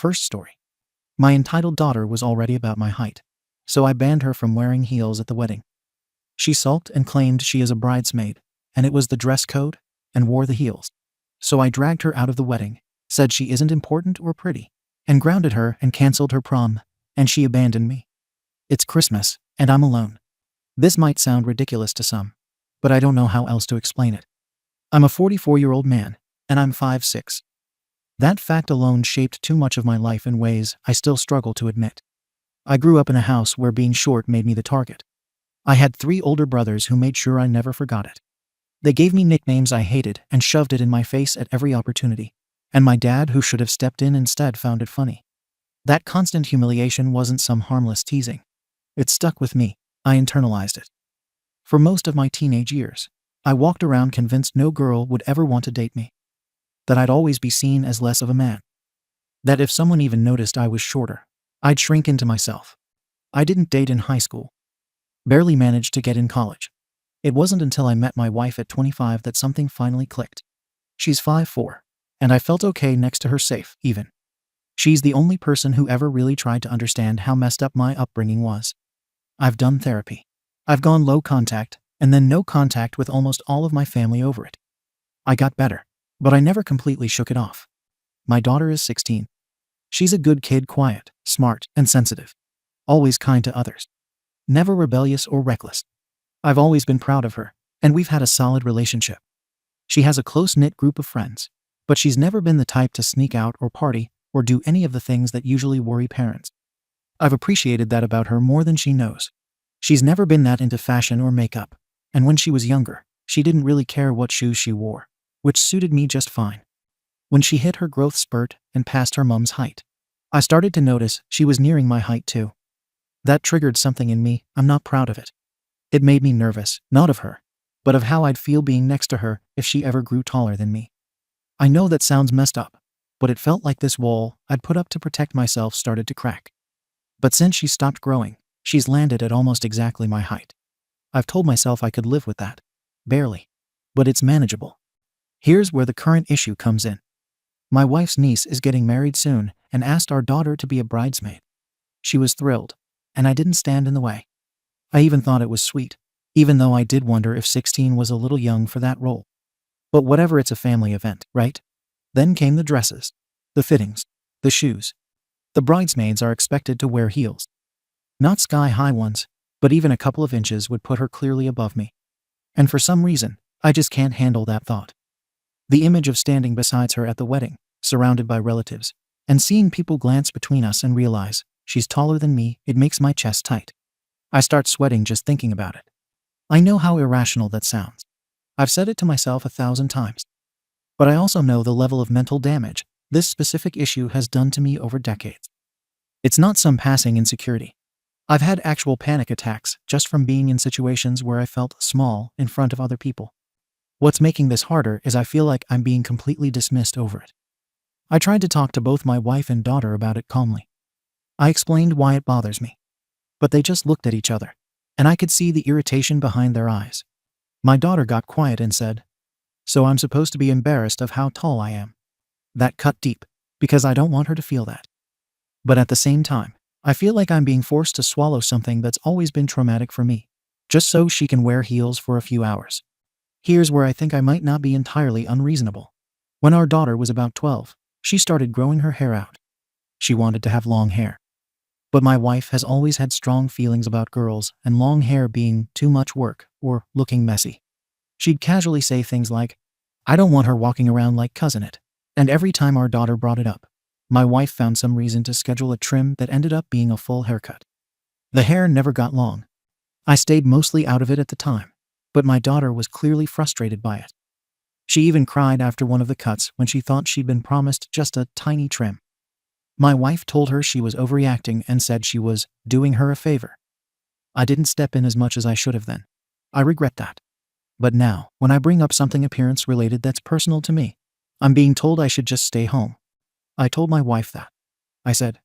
First story. My entitled daughter was already about my height, so I banned her from wearing heels at the wedding. She sulked and claimed she is a bridesmaid, and it was the dress code, and wore the heels. So I dragged her out of the wedding, said she isn't important or pretty, and grounded her and canceled her prom, and she abandoned me. It's Christmas, and I'm alone. This might sound ridiculous to some, but I don't know how else to explain it. I'm a 44-year-old man, and I'm 5'6". That fact alone shaped too much of my life in ways I still struggle to admit. I grew up in a house where being short made me the target. I had 3 older brothers who made sure I never forgot it. They gave me nicknames I hated and shoved it in my face at every opportunity, and my dad, who should have stepped in instead, found it funny. That constant humiliation wasn't some harmless teasing. It stuck with me. I internalized it. For most of my teenage years, I walked around convinced no girl would ever want to date me. That I'd always be seen as less of a man. That if someone even noticed I was shorter, I'd shrink into myself. I didn't date in high school. Barely managed to get in college. It wasn't until I met my wife at 25 that something finally clicked. She's 5'4", and I felt okay next to her, safe, even. She's the only person who ever really tried to understand how messed up my upbringing was. I've done therapy. I've gone low contact, and then no contact with almost all of my family over it. I got better, but I never completely shook it off. My daughter is 16. She's a good kid, quiet, smart, and sensitive. Always kind to others. Never rebellious or reckless. I've always been proud of her, and we've had a solid relationship. She has a close-knit group of friends, but she's never been the type to sneak out or party or do any of the things that usually worry parents. I've appreciated that about her more than she knows. She's never been that into fashion or makeup, and when she was younger, she didn't really care what shoes she wore, which suited me just fine. When she hit her growth spurt and passed her mom's height, I started to notice she was nearing my height too. That triggered something in me. I'm not proud of it. It made me nervous, not of her, but of how I'd feel being next to her if she ever grew taller than me. I know that sounds messed up, but it felt like this wall I'd put up to protect myself started to crack. But since she stopped growing, she's landed at almost exactly my height. I've told myself I could live with that. Barely. But it's manageable. Here's where the current issue comes in. My wife's niece is getting married soon and asked our daughter to be a bridesmaid. She was thrilled, and I didn't stand in the way. I even thought it was sweet, even though I did wonder if 16 was a little young for that role. But whatever, it's a family event, right? Then came the dresses, the fittings, the shoes. The bridesmaids are expected to wear heels. Not sky-high ones, but even a couple of inches would put her clearly above me. And for some reason, I just can't handle that thought. The image of standing beside her at the wedding, surrounded by relatives, and seeing people glance between us and realize she's taller than me, it makes my chest tight. I start sweating just thinking about it. I know how irrational that sounds. I've said it to myself 1,000 times. But I also know the level of mental damage this specific issue has done to me over decades. It's not some passing insecurity. I've had actual panic attacks just from being in situations where I felt small in front of other people. What's making this harder is I feel like I'm being completely dismissed over it. I tried to talk to both my wife and daughter about it calmly. I explained why it bothers me. But they just looked at each other, and I could see the irritation behind their eyes. My daughter got quiet and said, "So I'm supposed to be embarrassed of how tall I am?" That cut deep, because I don't want her to feel that. But at the same time, I feel like I'm being forced to swallow something that's always been traumatic for me, just so she can wear heels for a few hours. Here's where I think I might not be entirely unreasonable. When our daughter was about 12, she started growing her hair out. She wanted to have long hair. But my wife has always had strong feelings about girls and long hair being too much work or looking messy. She'd casually say things like, "I don't want her walking around like Cousin It." And every time our daughter brought it up, my wife found some reason to schedule a trim that ended up being a full haircut. The hair never got long. I stayed mostly out of it at the time, but my daughter was clearly frustrated by it. She even cried after one of the cuts when she thought she'd been promised just a tiny trim. My wife told her she was overreacting and said she was doing her a favor. I didn't step in as much as I should have then. I regret that. But now, when I bring up something appearance-related that's personal to me, I'm being told I should just stay home. I told my wife that. I said,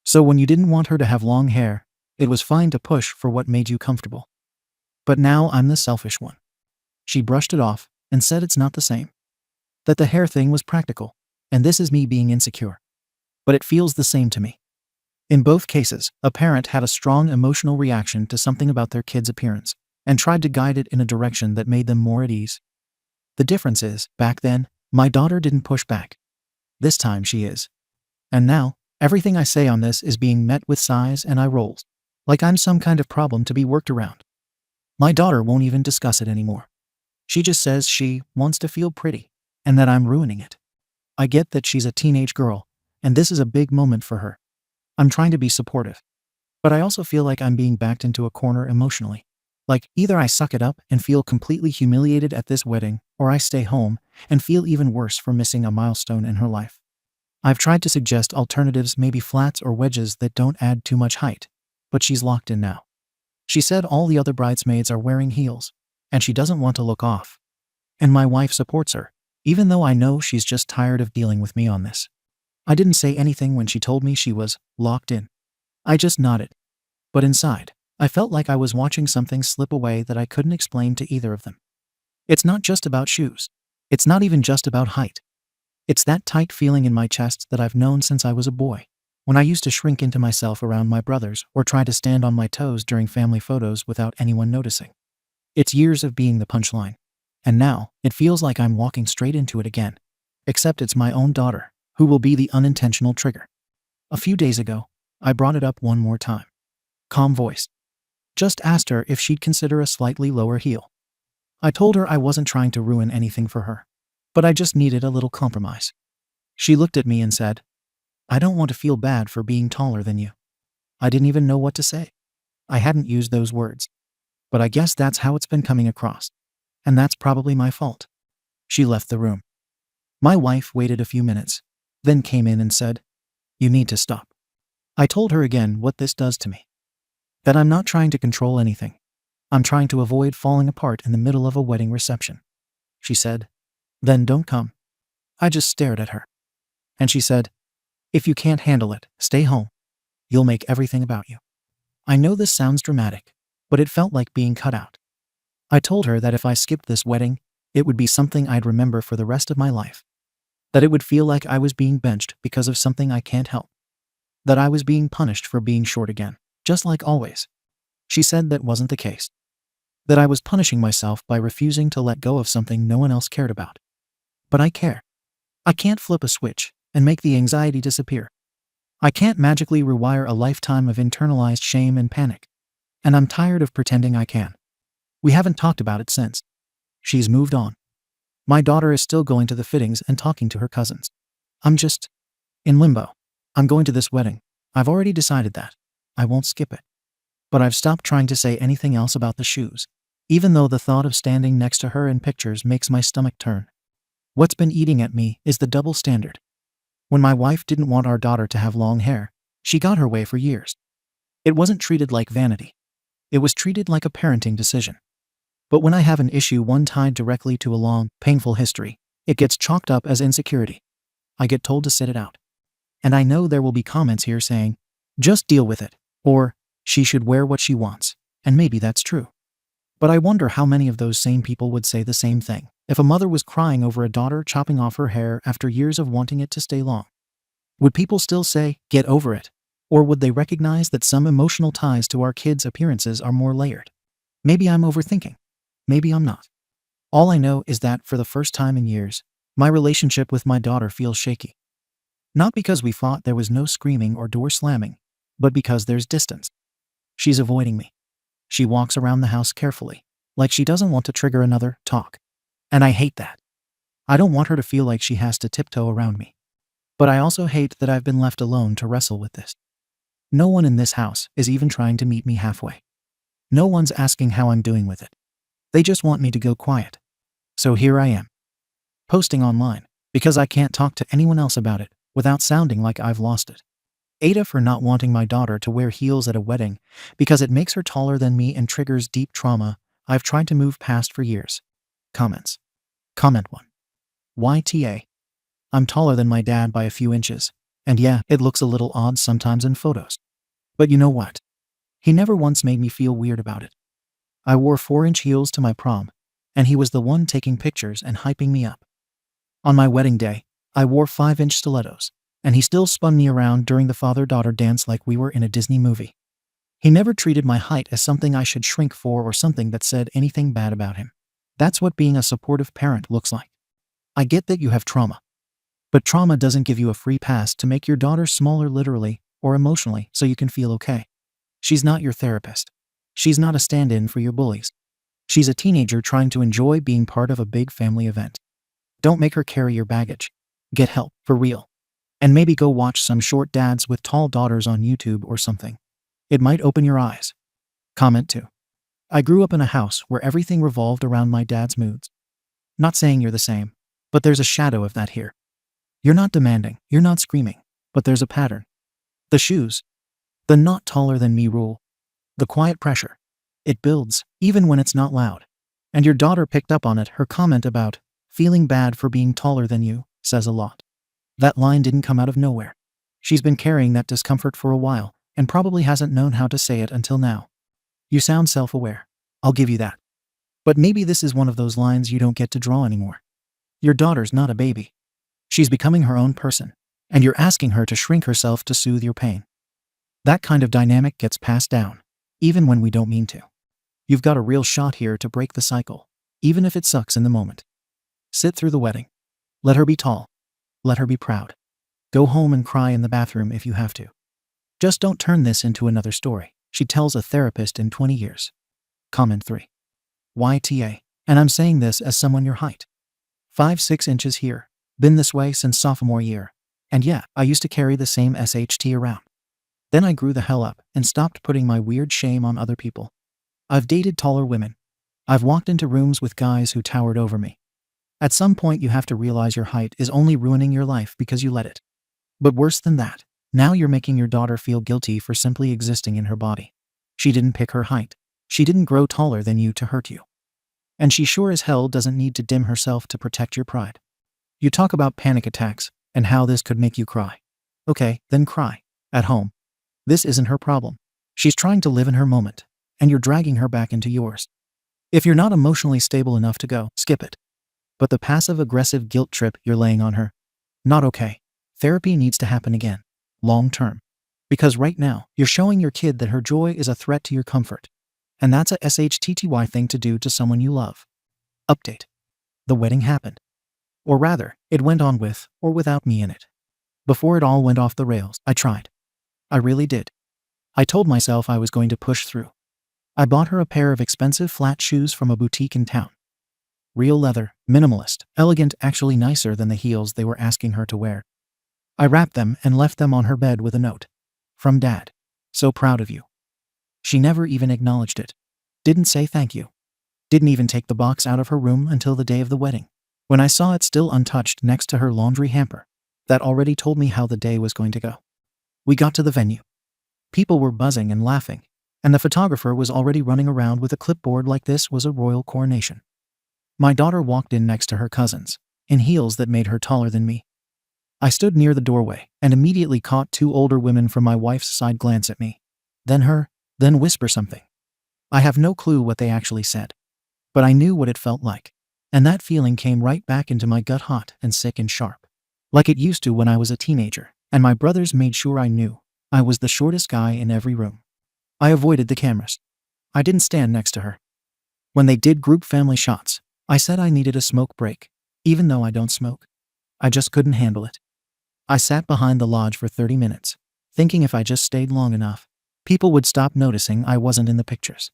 "So when you didn't want her to have long hair, it was fine to push for what made you comfortable. But now I'm the selfish one." She brushed it off and said it's not the same. That the hair thing was practical, and this is me being insecure. but it feels the same to me. In both cases, a parent had a strong emotional reaction to something about their kid's appearance and tried to guide it in a direction that made them more at ease. The difference is, back then, my daughter didn't push back. This time she is. And now, everything I say on this is being met with sighs and eye rolls, like I'm some kind of problem to be worked around. My daughter won't even discuss it anymore. She just says she wants to feel pretty, and that I'm ruining it. I get that she's a teenage girl, and this is a big moment for her. I'm trying to be supportive. But I also feel like I'm being backed into a corner emotionally. Like, either I suck it up and feel completely humiliated at this wedding, or I stay home and feel even worse for missing a milestone in her life. I've tried to suggest alternatives, maybe flats or wedges that don't add too much height, but she's locked in now. She said all the other bridesmaids are wearing heels, and she doesn't want to look off. And my wife supports her, even though I know she's just tired of dealing with me on this. I didn't say anything when she told me she was locked in. I just nodded. But inside, I felt like I was watching something slip away that I couldn't explain to either of them. It's not just about shoes. It's not even just about height. It's that tight feeling in my chest that I've known since I was a boy, when I used to shrink into myself around my brothers or try to stand on my toes during family photos without anyone noticing. It's years of being the punchline. And now, it feels like I'm walking straight into it again. Except it's my own daughter, who will be the unintentional trigger. A few days ago, I brought it up one more time. Calm voice. Just asked her if she'd consider a slightly lower heel. I told her I wasn't trying to ruin anything for her, but I just needed a little compromise. She looked at me and said, "I don't want to feel bad for being taller than you." I didn't even know what to say. I hadn't used those words. But I guess that's how it's been coming across. And that's probably my fault. She left the room. My wife waited a few minutes, then came in and said, "You need to stop." I told her again what this does to me. That I'm not trying to control anything. I'm trying to avoid falling apart in the middle of a wedding reception. She said, "Then don't come." I just stared at her. And she said, "If you can't handle it, stay home. You'll make everything about you." I know this sounds dramatic, but it felt like being cut out. I told her that if I skipped this wedding, it would be something I'd remember for the rest of my life. That it would feel like I was being benched because of something I can't help. That I was being punished for being short again, just like always. She said that wasn't the case. That I was punishing myself by refusing to let go of something no one else cared about. But I care. I can't flip a switch and make the anxiety disappear. I can't magically rewire a lifetime of internalized shame and panic. And I'm tired of pretending I can. We haven't talked about it since. She's moved on. My daughter is still going to the fittings and talking to her cousins. I'm just in limbo. I'm going to this wedding. I've already decided that. I won't skip it. But I've stopped trying to say anything else about the shoes, even though the thought of standing next to her in pictures makes my stomach turn. What's been eating at me is the double standard. When my wife didn't want our daughter to have long hair, she got her way for years. It wasn't treated like vanity. It was treated like a parenting decision. But when I have an issue one tied directly to a long, painful history, it gets chalked up as insecurity. I get told to sit it out. And I know there will be comments here saying, "Just deal with it," or "She should wear what she wants," and maybe that's true. But I wonder how many of those same people would say the same thing if a mother was crying over a daughter chopping off her hair after years of wanting it to stay long. Would people still say, "Get over it"? Or would they recognize that some emotional ties to our kids' appearances are more layered? Maybe I'm overthinking. Maybe I'm not. All I know is that, for the first time in years, my relationship with my daughter feels shaky. Not because we fought, there was no screaming or door slamming, but because there's distance. She's avoiding me. She walks around the house carefully, like she doesn't want to trigger another talk. And I hate that. I don't want her to feel like she has to tiptoe around me. But I also hate that I've been left alone to wrestle with this. No one in this house is even trying to meet me halfway. No one's asking how I'm doing with it. They just want me to go quiet. So here I am, posting online, because I can't talk to anyone else about it without sounding like I've lost it. Ada for not wanting my daughter to wear heels at a wedding because it makes her taller than me and triggers deep trauma I've tried to move past for years. Comments. Comment 1. YTA. I'm taller than my dad by a few inches, and yeah, it looks a little odd sometimes in photos. But you know what? He never once made me feel weird about it. I wore 4-inch heels to my prom, and he was the one taking pictures and hyping me up. On my wedding day, I wore 5-inch stilettos, And he still spun me around during the father-daughter dance like we were in a Disney movie. He never treated my height as something I should shrink for or something that said anything bad about him. That's what being a supportive parent looks like. I get that you have trauma. But trauma doesn't give you a free pass to make your daughter smaller literally or emotionally so you can feel okay. She's not your therapist. She's not a stand-in for your bullies. She's a teenager trying to enjoy being part of a big family event. Don't make her carry your baggage. Get help, for real. And maybe go watch some short dads with tall daughters on YouTube or something. It might open your eyes. Comment 2. I grew up in a house where everything revolved around my dad's moods. Not saying you're the same, but there's a shadow of that here. You're not demanding, you're not screaming, but there's a pattern. The shoes. The not taller than me rule. The quiet pressure. It builds, even when it's not loud. And your daughter picked up on it. Her comment about feeling bad for being taller than you says a lot. That line didn't come out of nowhere. She's been carrying that discomfort for a while, and probably hasn't known how to say it until now. You sound self-aware. I'll give you that. But maybe this is one of those lines you don't get to draw anymore. Your daughter's not a baby. She's becoming her own person, and you're asking her to shrink herself to soothe your pain. That kind of dynamic gets passed down, even when we don't mean to. You've got a real shot here to break the cycle, even if it sucks in the moment. Sit through the wedding. Let her be tall. Let her be proud. Go home and cry in the bathroom if you have to. Just don't turn this into another story she tells a therapist in 20 years. Comment 3. YTA. And I'm saying this as someone your height. 5'6" inches here. Been this way since sophomore year. And yeah, I used to carry the same SHT around. Then I grew the hell up and stopped putting my weird shame on other people. I've dated taller women. I've walked into rooms with guys who towered over me. At some point you have to realize your height is only ruining your life because you let it. But worse than that, now you're making your daughter feel guilty for simply existing in her body. She didn't pick her height. She didn't grow taller than you to hurt you. And she sure as hell doesn't need to dim herself to protect your pride. You talk about panic attacks and how this could make you cry. Okay, then cry. At home. This isn't her problem. She's trying to live in her moment, and you're dragging her back into yours. If you're not emotionally stable enough to go, skip it. But the passive-aggressive guilt trip you're laying on her, not okay. Therapy needs to happen again, long term. Because right now, you're showing your kid that her joy is a threat to your comfort. And that's a SHTTY thing to do to someone you love. Update. The wedding happened. Or rather, it went on with or without me in it. Before it all went off the rails, I tried. I really did. I told myself I was going to push through. I bought her a pair of expensive flat shoes from a boutique in town. Real leather, minimalist, elegant, actually nicer than the heels they were asking her to wear. I wrapped them and left them on her bed with a note. From Dad. So proud of you. She never even acknowledged it. Didn't say thank you. Didn't even take the box out of her room until the day of the wedding, when I saw it still untouched next to her laundry hamper. That already told me how the day was going to go. We got to the venue. People were buzzing and laughing, and the photographer was already running around with a clipboard like this was a royal coronation. My daughter walked in next to her cousins, in heels that made her taller than me. I stood near the doorway and immediately caught two older women from my wife's side glance at me. Then her, then whisper something. I have no clue what they actually said. But I knew what it felt like. And that feeling came right back into my gut, hot and sick and sharp. Like it used to when I was a teenager, and my brothers made sure I knew I was the shortest guy in every room. I avoided the cameras. I didn't stand next to her. When they did group family shots, I said I needed a smoke break, even though I don't smoke. I just couldn't handle it. I sat behind the lodge for 30 minutes, thinking if I just stayed long enough, people would stop noticing I wasn't in the pictures.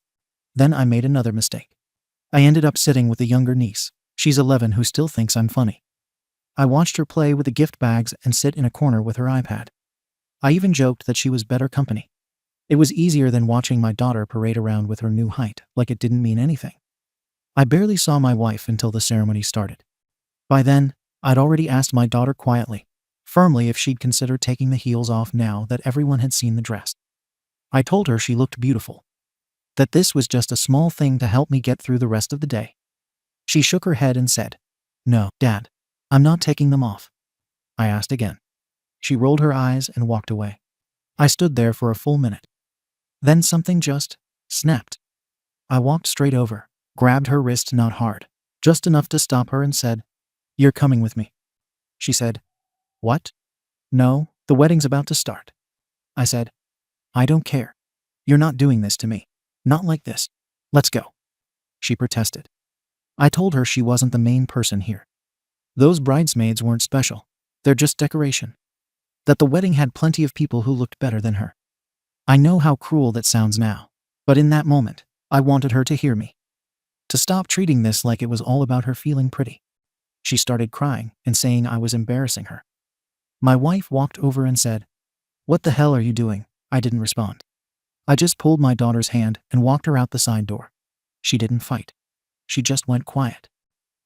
Then I made another mistake. I ended up sitting with a younger niece. She's 11 who still thinks I'm funny. I watched her play with the gift bags and sit in a corner with her iPad. I even joked that she was better company. It was easier than watching my daughter parade around with her new height like it didn't mean anything. I barely saw my wife until the ceremony started. By then, I'd already asked my daughter quietly, firmly, if she'd consider taking the heels off now that everyone had seen the dress. I told her she looked beautiful. That this was just a small thing to help me get through the rest of the day. She shook her head and said, "No, Dad, I'm not taking them off." I asked again. She rolled her eyes and walked away. I stood there for a full minute. Then something just snapped. I walked straight over, grabbed her wrist, not hard, just enough to stop her, and said, "You're coming with me." She said, "What?" No, the wedding's about to start. I said, I don't care. You're not doing this to me. Not like this. Let's go. She protested. I told her she wasn't the main person here. Those bridesmaids weren't special. They're just decoration. That the wedding had plenty of people who looked better than her. I know how cruel that sounds now, but in that moment, I wanted her to hear me. To stop treating this like it was all about her feeling pretty. She started crying and saying I was embarrassing her. My wife walked over and said, "What the hell are you doing?" I didn't respond. I just pulled my daughter's hand and walked her out the side door. She didn't fight. She just went quiet.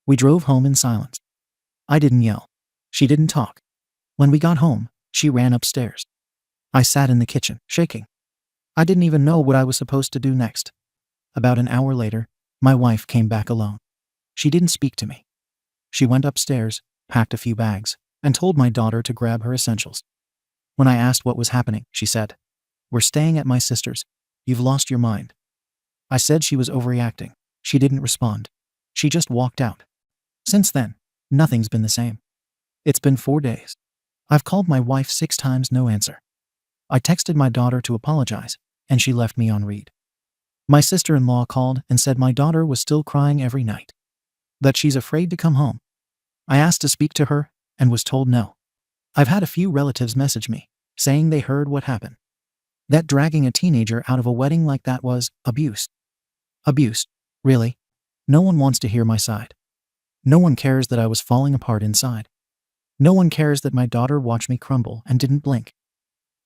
We drove home in silence. I didn't yell. She didn't talk. When we got home, she ran upstairs. I sat in the kitchen, shaking. I didn't even know what I was supposed to do next. About an hour later, my wife came back alone. She didn't speak to me. She went upstairs, packed a few bags, and told my daughter to grab her essentials. When I asked what was happening, she said, "We're staying at my sister's. You've lost your mind." I said she was overreacting. She didn't respond. She just walked out. Since then, nothing's been the same. It's been 4 days. I've called my wife 6 times, no answer. I texted my daughter to apologize, and she left me on read. My sister-in-law called and said my daughter was still crying every night. That she's afraid to come home. I asked to speak to her and was told no. I've had a few relatives message me, saying they heard what happened. That dragging a teenager out of a wedding like that was abuse. Abuse, really? No one wants to hear my side. No one cares that I was falling apart inside. No one cares that my daughter watched me crumble and didn't blink.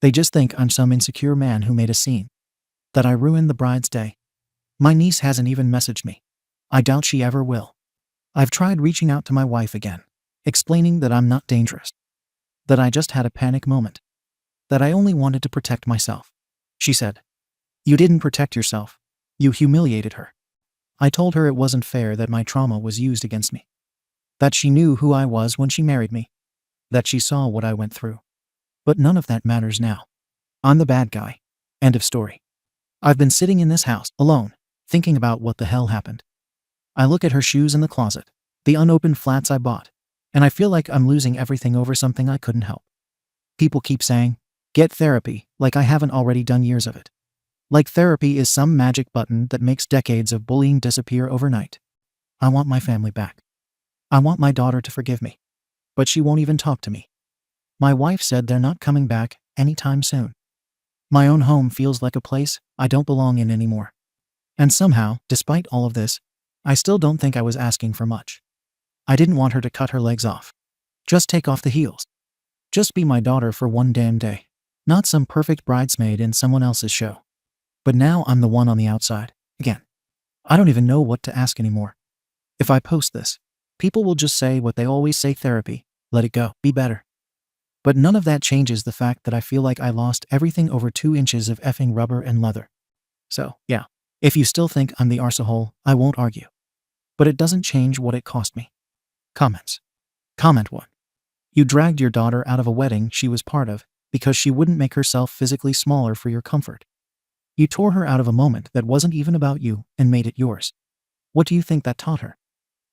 They just think I'm some insecure man who made a scene. That I ruined the bride's day. My niece hasn't even messaged me. I doubt she ever will. I've tried reaching out to my wife again, explaining that I'm not dangerous. That I just had a panic moment. That I only wanted to protect myself. She said, "You didn't protect yourself. You humiliated her." I told her it wasn't fair that my trauma was used against me. That she knew who I was when she married me. That she saw what I went through. But none of that matters now. I'm the bad guy. End of story. I've been sitting in this house, alone, thinking about what the hell happened. I look at her shoes in the closet, the unopened flats I bought, and I feel like I'm losing everything over something I couldn't help. People keep saying, "Get therapy," like I haven't already done years of it. Like therapy is some magic button that makes decades of bullying disappear overnight. I want my family back. I want my daughter to forgive me. But she won't even talk to me. My wife said they're not coming back anytime soon. My own home feels like a place I don't belong in anymore. And somehow, despite all of this, I still don't think I was asking for much. I didn't want her to cut her legs off. Just take off the heels. Just be my daughter for one damn day. Not some perfect bridesmaid in someone else's show. But now I'm the one on the outside, again. I don't even know what to ask anymore. If I post this, people will just say what they always say: therapy, let it go, be better. But none of that changes the fact that I feel like I lost everything over 2 inches of effing rubber and leather. So, yeah, if you still think I'm the arsehole, I won't argue. But it doesn't change what it cost me. Comments. Comment 1. You dragged your daughter out of a wedding she was part of because she wouldn't make herself physically smaller for your comfort. You tore her out of a moment that wasn't even about you and made it yours. What do you think that taught her?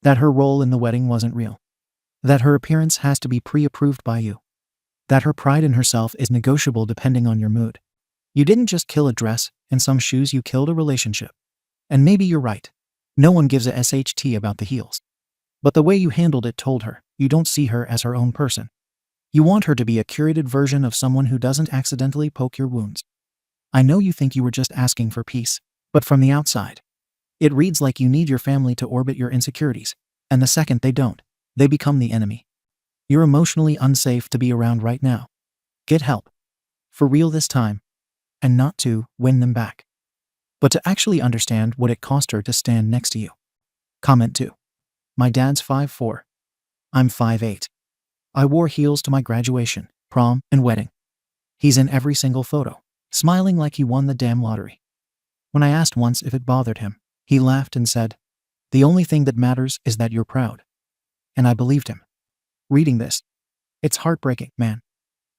That her role in the wedding wasn't real. That her appearance has to be pre-approved by you. That her pride in herself is negotiable depending on your mood. You didn't just kill a dress and some shoes, you killed a relationship. And maybe you're right. No one gives a SHT about the heels. But the way you handled it told her you don't see her as her own person. You want her to be a curated version of someone who doesn't accidentally poke your wounds. I know you think you were just asking for peace, but from the outside, it reads like you need your family to orbit your insecurities, and the second they don't, they become the enemy. You're emotionally unsafe to be around right now. Get help. For real this time. And not to win them back, but to actually understand what it cost her to stand next to you. Comment 2. My dad's 5'4". I'm 5'8". I wore heels to my graduation, prom, and wedding. He's in every single photo, smiling like he won the damn lottery. When I asked once if it bothered him, he laughed and said, "The only thing that matters is that you're proud." And I believed him. Reading this, it's heartbreaking, man.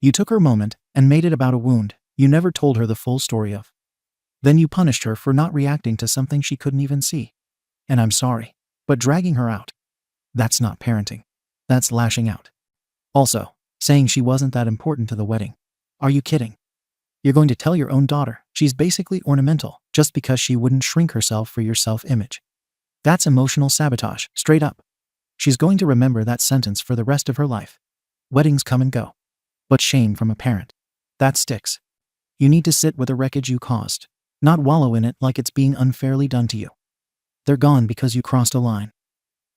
You took her moment and made it about a wound you never told her the full story of. Then you punished her for not reacting to something she couldn't even see. And I'm sorry, but dragging her out, that's not parenting. That's lashing out. Also, saying she wasn't that important to the wedding. Are you kidding? You're going to tell your own daughter she's basically ornamental just because she wouldn't shrink herself for your self-image? That's emotional sabotage, straight up. She's going to remember that sentence for the rest of her life. Weddings come and go. But shame from a parent, that sticks. You need to sit with the wreckage you caused, not wallow in it like it's being unfairly done to you. They're gone because you crossed a line.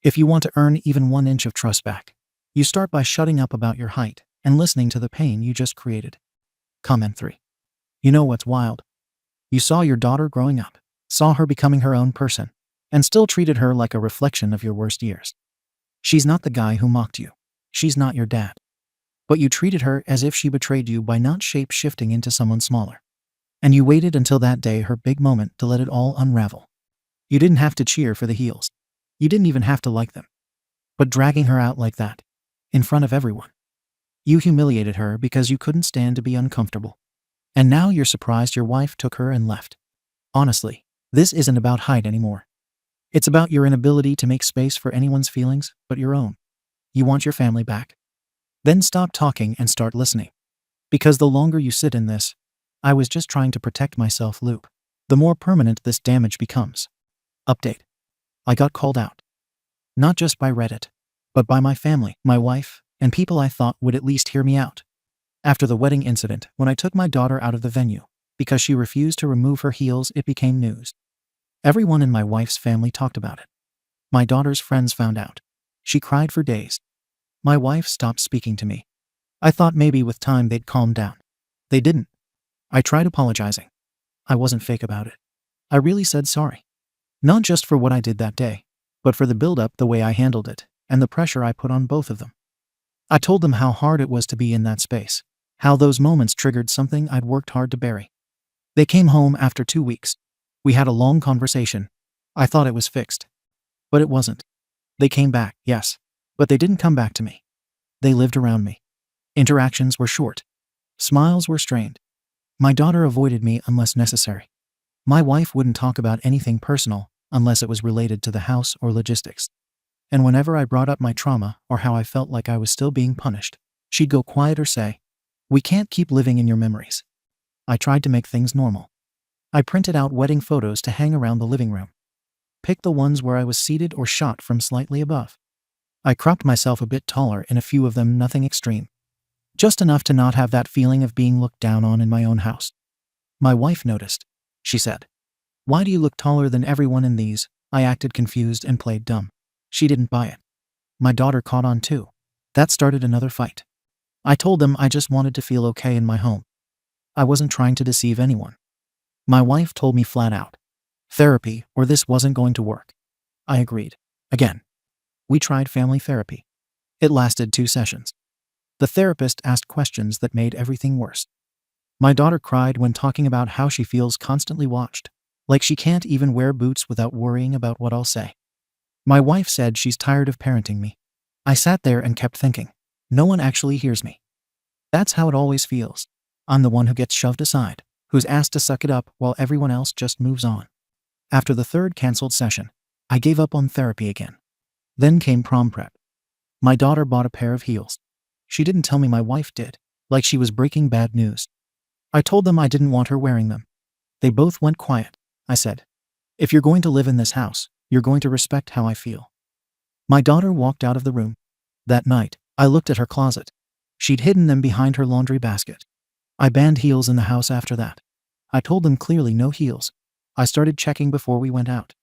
If you want to earn even 1 inch of trust back, you start by shutting up about your height and listening to the pain you just created. Comment 3. You know what's wild? You saw your daughter growing up, saw her becoming her own person, and still treated her like a reflection of your worst years. She's not the guy who mocked you. She's not your dad. But you treated her as if she betrayed you by not shape-shifting into someone smaller. And you waited until that day, her big moment, to let it all unravel. You didn't have to cheer for the heels. You didn't even have to like them. But dragging her out like that, in front of everyone, you humiliated her because you couldn't stand to be uncomfortable. And now you're surprised your wife took her and left. Honestly, this isn't about height anymore. It's about your inability to make space for anyone's feelings but your own. You want your family back? Then stop talking and start listening. Because the longer you sit in this, "I was just trying to protect myself" loop, the more permanent this damage becomes. Update. I got called out. Not just by Reddit, but by my family, my wife, and people I thought would at least hear me out. After the wedding incident, when I took my daughter out of the venue because she refused to remove her heels, it became news. Everyone in my wife's family talked about it. My daughter's friends found out. She cried for days. My wife stopped speaking to me. I thought maybe with time they'd calm down. They didn't. I tried apologizing. I wasn't fake about it. I really said sorry. Not just for what I did that day, but for the build-up, the way I handled it, and the pressure I put on both of them. I told them how hard it was to be in that space, how those moments triggered something I'd worked hard to bury. They came home after 2 weeks. We had a long conversation. I thought it was fixed. But it wasn't. They came back, yes, but they didn't come back to me. They lived around me. Interactions were short. Smiles were strained. My daughter avoided me unless necessary. My wife wouldn't talk about anything personal unless it was related to the house or logistics. And whenever I brought up my trauma or how I felt like I was still being punished, she'd go quiet or say, "We can't keep living in your memories." I tried to make things normal. I printed out wedding photos to hang around the living room. Picked the ones where I was seated or shot from slightly above. I cropped myself a bit taller in a few of them, nothing extreme. Just enough to not have that feeling of being looked down on in my own house. My wife noticed. She said, "Why do you look taller than everyone in these?" I acted confused and played dumb. She didn't buy it. My daughter caught on too. That started another fight. I told them I just wanted to feel okay in my home. I wasn't trying to deceive anyone. My wife told me flat out, "Therapy or this wasn't going to work." I agreed. Again. We tried family therapy. It lasted 2 sessions. The therapist asked questions that made everything worse. My daughter cried when talking about how she feels constantly watched, like she can't even wear boots without worrying about what I'll say. My wife said she's tired of parenting me. I sat there and kept thinking, no one actually hears me. That's how it always feels. I'm the one who gets shoved aside, who's asked to suck it up while everyone else just moves on. After the 3rd canceled session, I gave up on therapy again. Then came prom prep. My daughter bought a pair of heels. She didn't tell me, my wife did, like she was breaking bad news. I told them I didn't want her wearing them. They both went quiet. I said, "If you're going to live in this house, you're going to respect how I feel." My daughter walked out of the room. That night, I looked at her closet. She'd hidden them behind her laundry basket. I banned heels in the house after that. I told them clearly no heels. I started checking before we went out.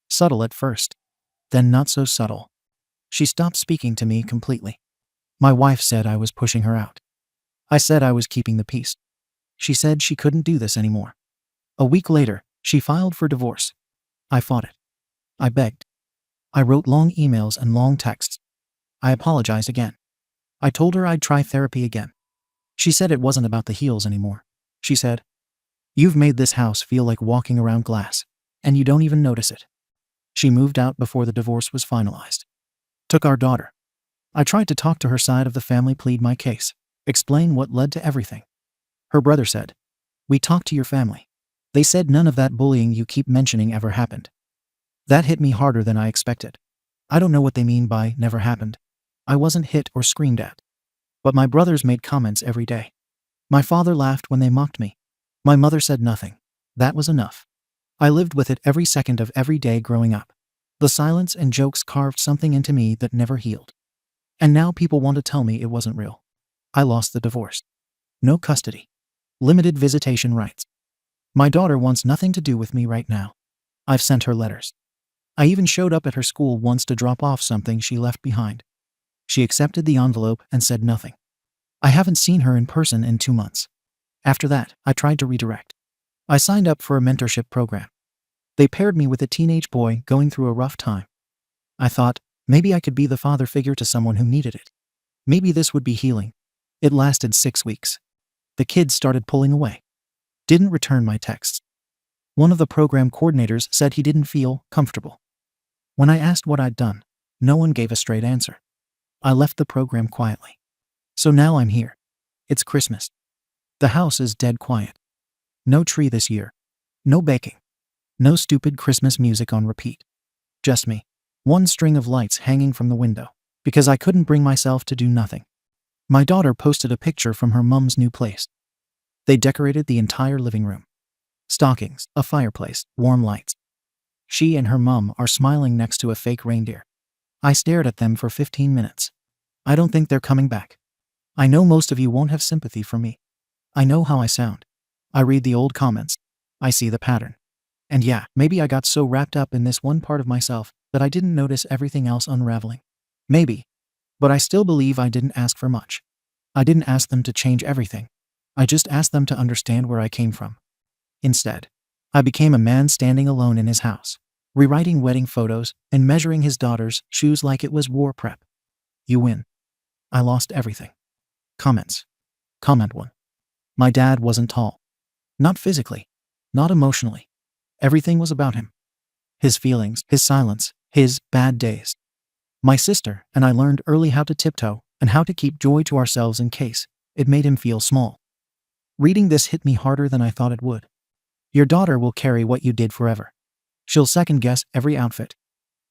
Subtle at first, then not so subtle. She stopped speaking to me completely. My wife said I was pushing her out. I said I was keeping the peace. She said she couldn't do this anymore. A week later, she filed for divorce. I fought it. I begged. I wrote long emails and long texts. I apologized again. I told her I'd try therapy again. She said it wasn't about the heels anymore. She said, "You've made this house feel like walking around glass, and you don't even notice it." She moved out before the divorce was finalized. Took our daughter. I tried to talk to her side of the family, plead my case, explain what led to everything. Her brother said, "We talked to your family. They said none of that bullying you keep mentioning ever happened." That hit me harder than I expected. I don't know what they mean by never happened. I wasn't hit or screamed at. But my brothers made comments every day. My father laughed when they mocked me. My mother said nothing. That was enough. I lived with it every second of every day growing up. The silence and jokes carved something into me that never healed. And now people want to tell me it wasn't real. I lost the divorce. No custody. Limited visitation rights. My daughter wants nothing to do with me right now. I've sent her letters. I even showed up at her school once to drop off something she left behind. She accepted the envelope and said nothing. I haven't seen her in person in 2 months. After that, I tried to redirect. I signed up for a mentorship program. They paired me with a teenage boy going through a rough time. I thought, maybe I could be the father figure to someone who needed it. Maybe this would be healing. It lasted 6 weeks. The kids started pulling away. Didn't return my texts. One of the program coordinators said he didn't feel comfortable. When I asked what I'd done, no one gave a straight answer. I left the program quietly. So now I'm here. It's Christmas. The house is dead quiet. No tree this year. No baking. No stupid Christmas music on repeat. Just me. One string of lights hanging from the window, because I couldn't bring myself to do nothing. My daughter posted a picture from her mum's new place. They decorated the entire living room. Stockings, a fireplace, warm lights. She and her mum are smiling next to a fake reindeer. I stared at them for 15 minutes. I don't think they're coming back. I know most of you won't have sympathy for me. I know how I sound. I read the old comments. I see the pattern. And yeah, maybe I got so wrapped up in this one part of myself that I didn't notice everything else unraveling. Maybe. But I still believe I didn't ask for much. I didn't ask them to change everything. I just asked them to understand where I came from. Instead, I became a man standing alone in his house, rewriting wedding photos and measuring his daughter's shoes like it was war prep. You win. I lost everything. Comments. Comment 1. My dad wasn't tall. Not physically. Not emotionally. Everything was about him. His feelings, his silence, his bad days. My sister and I learned early how to tiptoe and how to keep joy to ourselves in case it made him feel small. Reading this hit me harder than I thought it would. Your daughter will carry what you did forever. She'll second-guess every outfit.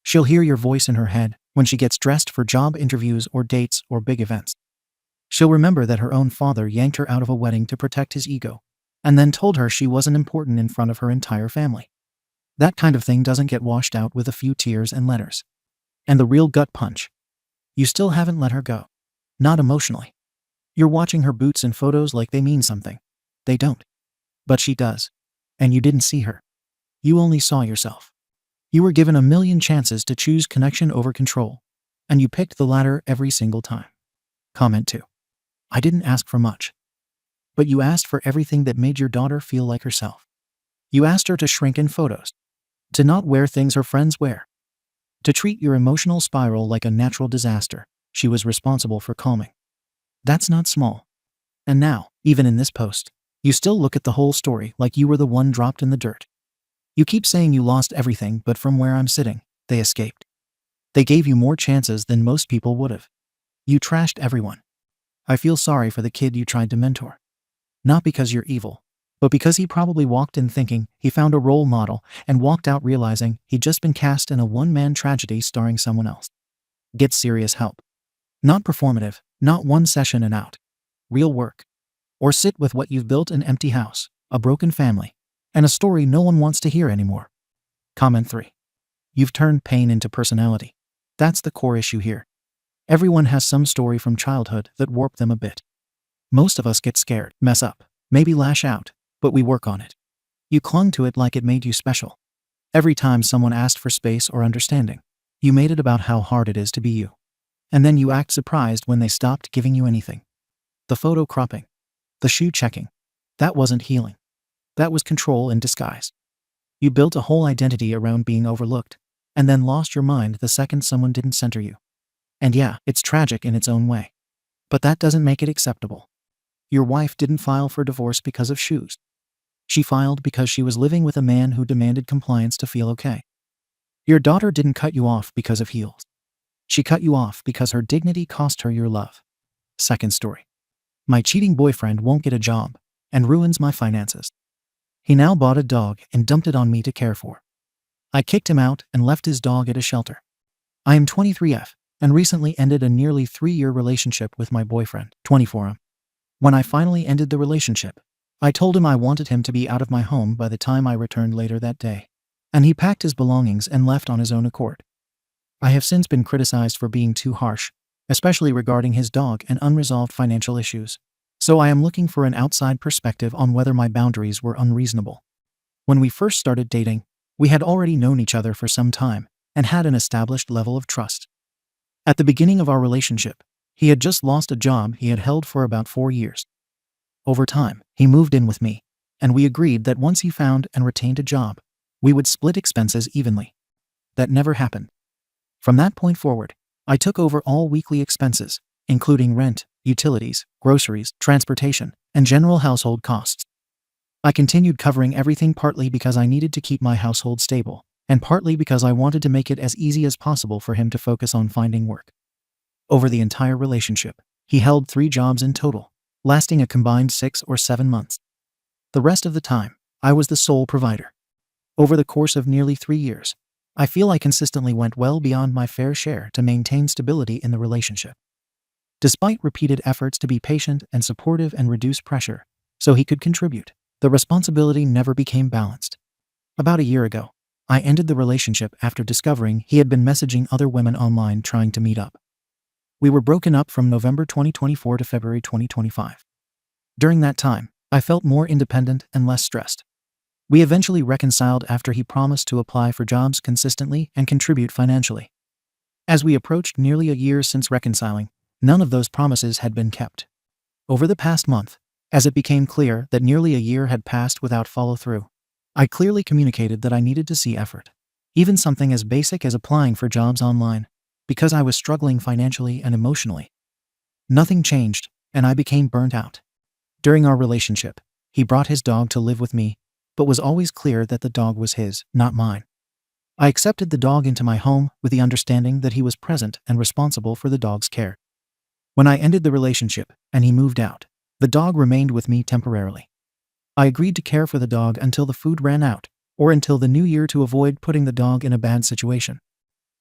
She'll hear your voice in her head when she gets dressed for job interviews or dates or big events. She'll remember that her own father yanked her out of a wedding to protect his ego, and then told her she wasn't important in front of her entire family. That kind of thing doesn't get washed out with a few tears and letters. And the real gut punch. You still haven't let her go. Not emotionally. You're watching her boots in photos like they mean something. They don't. But she does. And you didn't see her. You only saw yourself. You were given a million chances to choose connection over control, and you picked the latter every single time. Comment 2. I didn't ask for much. But you asked for everything that made your daughter feel like herself. You asked her to shrink in photos, to not wear things her friends wear, to treat your emotional spiral like a natural disaster she was responsible for calming. That's not small. And now, even in this post, you still look at the whole story like you were the one dropped in the dirt. You keep saying you lost everything, but from where I'm sitting, they escaped. They gave you more chances than most people would have. You trashed everyone. I feel sorry for the kid you tried to mentor. Not because you're evil, but because he probably walked in thinking he found a role model and walked out realizing he'd just been cast in a one-man tragedy starring someone else. Get serious help. Not performative, not one session and out. Real work. Or sit with what you've built: an empty house, a broken family, and a story no one wants to hear anymore. Comment 3. You've turned pain into personality. That's the core issue here. Everyone has some story from childhood that warped them a bit. Most of us get scared, mess up, maybe lash out, but we work on it. You clung to it like it made you special. Every time someone asked for space or understanding, you made it about how hard it is to be you. And then you act surprised when they stopped giving you anything. The photo cropping. The shoe checking. That wasn't healing. That was control in disguise. You built a whole identity around being overlooked, and then lost your mind the second someone didn't center you. And yeah, it's tragic in its own way. But that doesn't make it acceptable. Your wife didn't file for divorce because of shoes. She filed because she was living with a man who demanded compliance to feel okay. Your daughter didn't cut you off because of heels. She cut you off because her dignity cost her your love. Second story. My cheating boyfriend won't get a job and ruins my finances. He now bought a dog and dumped it on me to care for. I kicked him out and left his dog at a shelter. I am 23F, and recently ended a nearly 3-year relationship with my boyfriend, 24. When I finally ended the relationship, I told him I wanted him to be out of my home by the time I returned later that day, and he packed his belongings and left on his own accord. I have since been criticized for being too harsh, especially regarding his dog and unresolved financial issues, so I am looking for an outside perspective on whether my boundaries were unreasonable. When we first started dating, we had already known each other for some time and had an established level of trust. At the beginning of our relationship, he had just lost a job he had held for about 4 years. Over time, he moved in with me, and we agreed that once he found and retained a job, we would split expenses evenly. That never happened. From that point forward, I took over all weekly expenses, including rent, utilities, groceries, transportation, and general household costs. I continued covering everything partly because I needed to keep my household stable, and partly because I wanted to make it as easy as possible for him to focus on finding work. Over the entire relationship, he held 3 jobs in total, lasting a combined 6 or 7 months. The rest of the time, I was the sole provider. Over the course of nearly 3 years, I feel I consistently went well beyond my fair share to maintain stability in the relationship. Despite repeated efforts to be patient and supportive and reduce pressure so he could contribute, the responsibility never became balanced. About a year ago, I ended the relationship after discovering he had been messaging other women online trying to meet up. We were broken up from November 2024 to February 2025. During that time, I felt more independent and less stressed. We eventually reconciled after he promised to apply for jobs consistently and contribute financially. As we approached nearly a year since reconciling, none of those promises had been kept. Over the past month, as it became clear that nearly a year had passed without follow-through, I clearly communicated that I needed to see effort, even something as basic as applying for jobs online, because I was struggling financially and emotionally. Nothing changed, and I became burnt out. During our relationship, he brought his dog to live with me, but was always clear that the dog was his, not mine. I accepted the dog into my home with the understanding that he was present and responsible for the dog's care. When I ended the relationship and he moved out, the dog remained with me temporarily. I agreed to care for the dog until the food ran out, or until the new year to avoid putting the dog in a bad situation.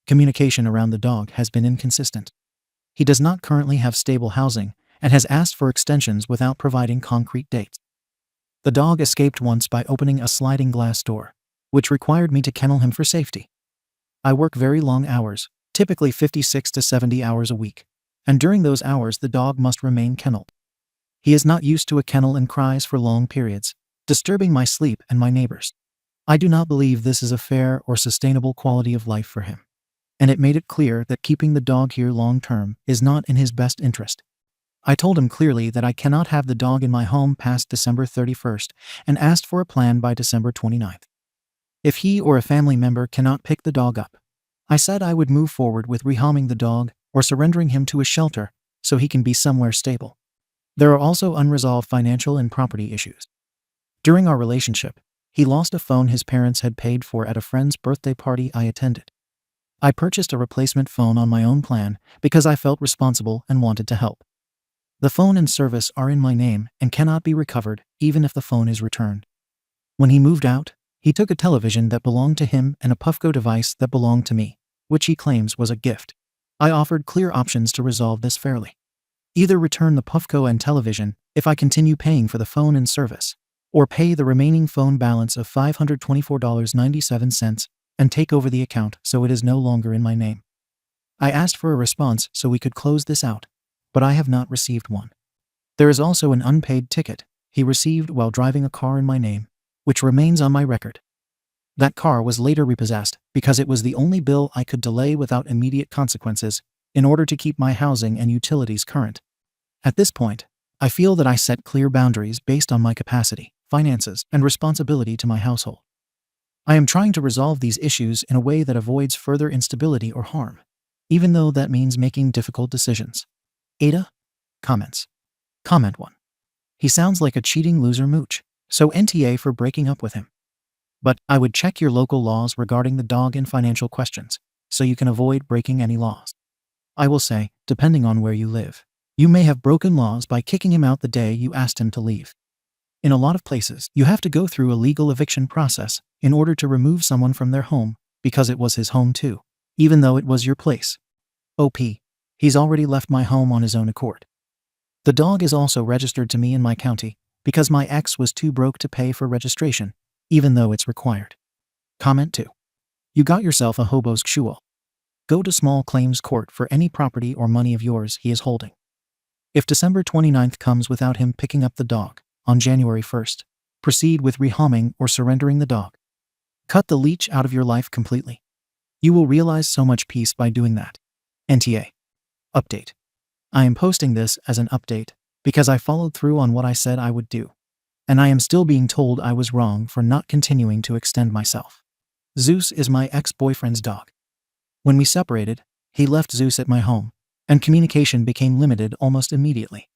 Communication around the dog has been inconsistent. He does not currently have stable housing and has asked for extensions without providing concrete dates. The dog escaped once by opening a sliding glass door, which required me to kennel him for safety. I work very long hours, typically 56 to 70 hours a week, and during those hours the dog must remain kenneled. He is not used to a kennel and cries for long periods, disturbing my sleep and my neighbors. I do not believe this is a fair or sustainable quality of life for him, and it made it clear that keeping the dog here long-term is not in his best interest. I told him clearly that I cannot have the dog in my home past December 31st and asked for a plan by December 29th. If he or a family member cannot pick the dog up, I said I would move forward with rehoming the dog or surrendering him to a shelter so he can be somewhere stable. There are also unresolved financial and property issues. During our relationship, he lost a phone his parents had paid for at a friend's birthday party I attended. I purchased a replacement phone on my own plan because I felt responsible and wanted to help. The phone and service are in my name and cannot be recovered even if the phone is returned. When he moved out, he took a television that belonged to him and a Puffco device that belonged to me, which he claims was a gift. I offered clear options to resolve this fairly. Either return the Puffco and television if I continue paying for the phone and service, or pay the remaining phone balance of $524.97 and take over the account so it is no longer in my name. I asked for a response so we could close this out, but I have not received one. There is also an unpaid ticket he received while driving a car in my name, which remains on my record. That car was later repossessed because it was the only bill I could delay without immediate consequences in order to keep my housing and utilities current. At this point, I feel that I set clear boundaries based on my capacity, finances, and responsibility to my household. I am trying to resolve these issues in a way that avoids further instability or harm, even though that means making difficult decisions. Ada? Comments. Comment 1. He sounds like a cheating loser mooch, so NTA for breaking up with him. But I would check your local laws regarding the dog and financial questions, so you can avoid breaking any laws. I will say, depending on where you live, you may have broken laws by kicking him out the day you asked him to leave. In a lot of places, you have to go through a legal eviction process in order to remove someone from their home because it was his home too, even though it was your place. OP. He's already left my home on his own accord. The dog is also registered to me in my county because my ex was too broke to pay for registration, even though it's required. Comment 2. You got yourself a hobo's xhuo. Go to small claims court for any property or money of yours he is holding. If December 29th comes without him picking up the dog on January 1st, proceed with rehoming or surrendering the dog. Cut the leech out of your life completely. You will realize so much peace by doing that. NTA. Update. I am posting this as an update because I followed through on what I said I would do, and I am still being told I was wrong for not continuing to extend myself. Zeus is my ex-boyfriend's dog. When we separated, he left Zeus at my home, and communication became limited almost immediately.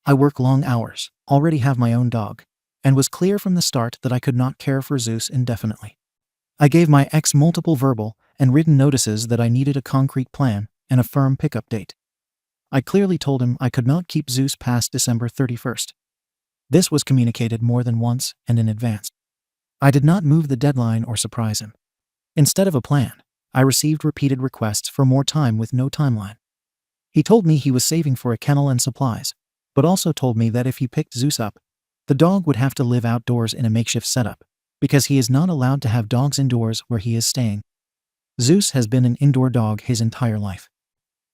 I work long hours, already have my own dog, and was clear from the start that I could not care for Zeus indefinitely. I gave my ex multiple verbal and written notices that I needed a concrete plan and a firm pickup date. I clearly told him I could not keep Zeus past December 31st. This was communicated more than once and in advance. I did not move the deadline or surprise him. Instead of a plan, I received repeated requests for more time with no timeline. He told me he was saving for a kennel and supplies, but also told me that if he picked Zeus up, the dog would have to live outdoors in a makeshift setup, because he is not allowed to have dogs indoors where he is staying. Zeus has been an indoor dog his entire life.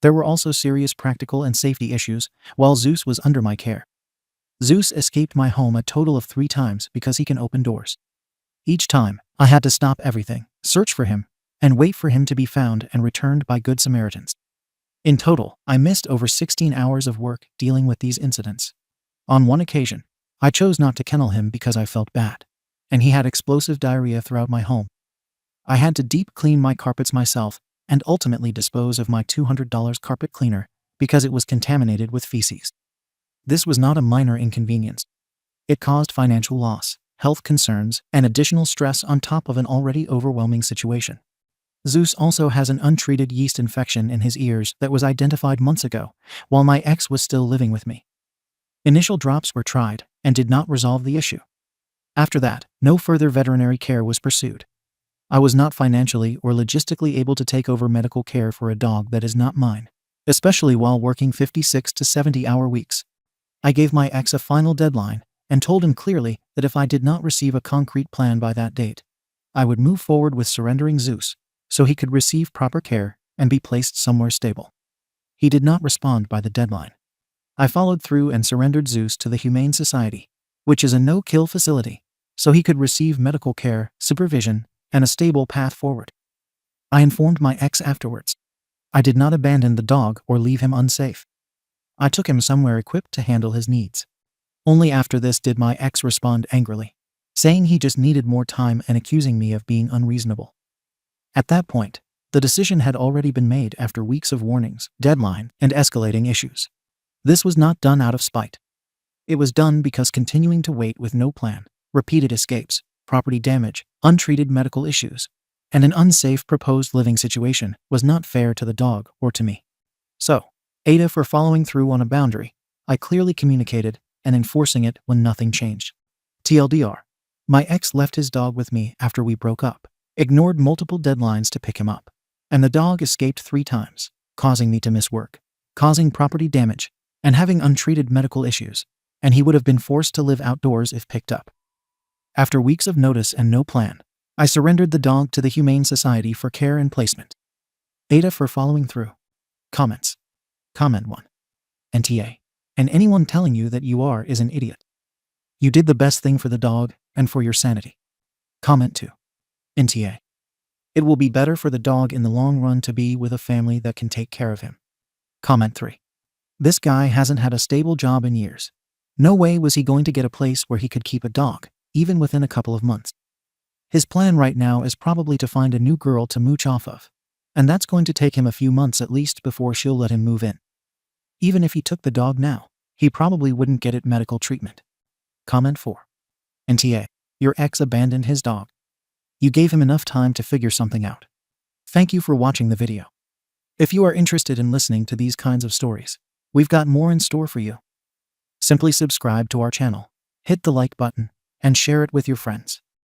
There were also serious practical and safety issues while Zeus was under my care. Zeus escaped my home a total of 3 times because he can open doors. Each time, I had to stop everything, search for him, and wait for him to be found and returned by good Samaritans. In total, I missed over 16 hours of work dealing with these incidents. On one occasion, I chose not to kennel him because I felt bad, and he had explosive diarrhea throughout my home. I had to deep clean my carpets myself and ultimately dispose of my $200 carpet cleaner because it was contaminated with feces. This was not a minor inconvenience. It caused financial loss, health concerns, and additional stress on top of an already overwhelming situation. Zeus also has an untreated yeast infection in his ears that was identified months ago, while my ex was still living with me. Initial drops were tried and did not resolve the issue. After that, no further veterinary care was pursued. I was not financially or logistically able to take over medical care for a dog that is not mine, especially while working 56 to 70-hour weeks. I gave my ex a final deadline and told him clearly that if I did not receive a concrete plan by that date, I would move forward with surrendering Zeus so he could receive proper care and be placed somewhere stable. He did not respond by the deadline. I followed through and surrendered Zeus to the Humane Society, which is a no-kill facility, so he could receive medical care, supervision, and a stable path forward. I informed my ex afterwards. I did not abandon the dog or leave him unsafe. I took him somewhere equipped to handle his needs. Only after this did my ex respond angrily, saying he just needed more time and accusing me of being unreasonable. At that point, the decision had already been made after weeks of warnings, deadline, and escalating issues. This was not done out of spite. It was done because continuing to wait with no plan, repeated escapes, property damage, untreated medical issues, and an unsafe proposed living situation was not fair to the dog or to me. So, Ada for following through on a boundary, I clearly communicated and enforcing it when nothing changed. TLDR. My ex left his dog with me after we broke up, ignored multiple deadlines to pick him up, and the dog escaped 3 times, causing me to miss work, causing property damage, and having untreated medical issues, and he would have been forced to live outdoors if picked up. After weeks of notice and no plan, I surrendered the dog to the Humane Society for care and placement. Ada for following through. Comments. Comment 1. NTA. And anyone telling you that you are is an idiot. You did the best thing for the dog and for your sanity. Comment 2. NTA. It will be better for the dog in the long run to be with a family that can take care of him. Comment 3. This guy hasn't had a stable job in years. No way was he going to get a place where he could keep a dog, even within a couple of months. His plan right now is probably to find a new girl to mooch off of, and that's going to take him a few months at least before she'll let him move in. Even if he took the dog now, he probably wouldn't get it medical treatment. Comment 4. NTA. Your ex abandoned his dog. You gave him enough time to figure something out. Thank you for watching the video. If you are interested in listening to these kinds of stories, we've got more in store for you. Simply subscribe to our channel, hit the like button, and share it with your friends.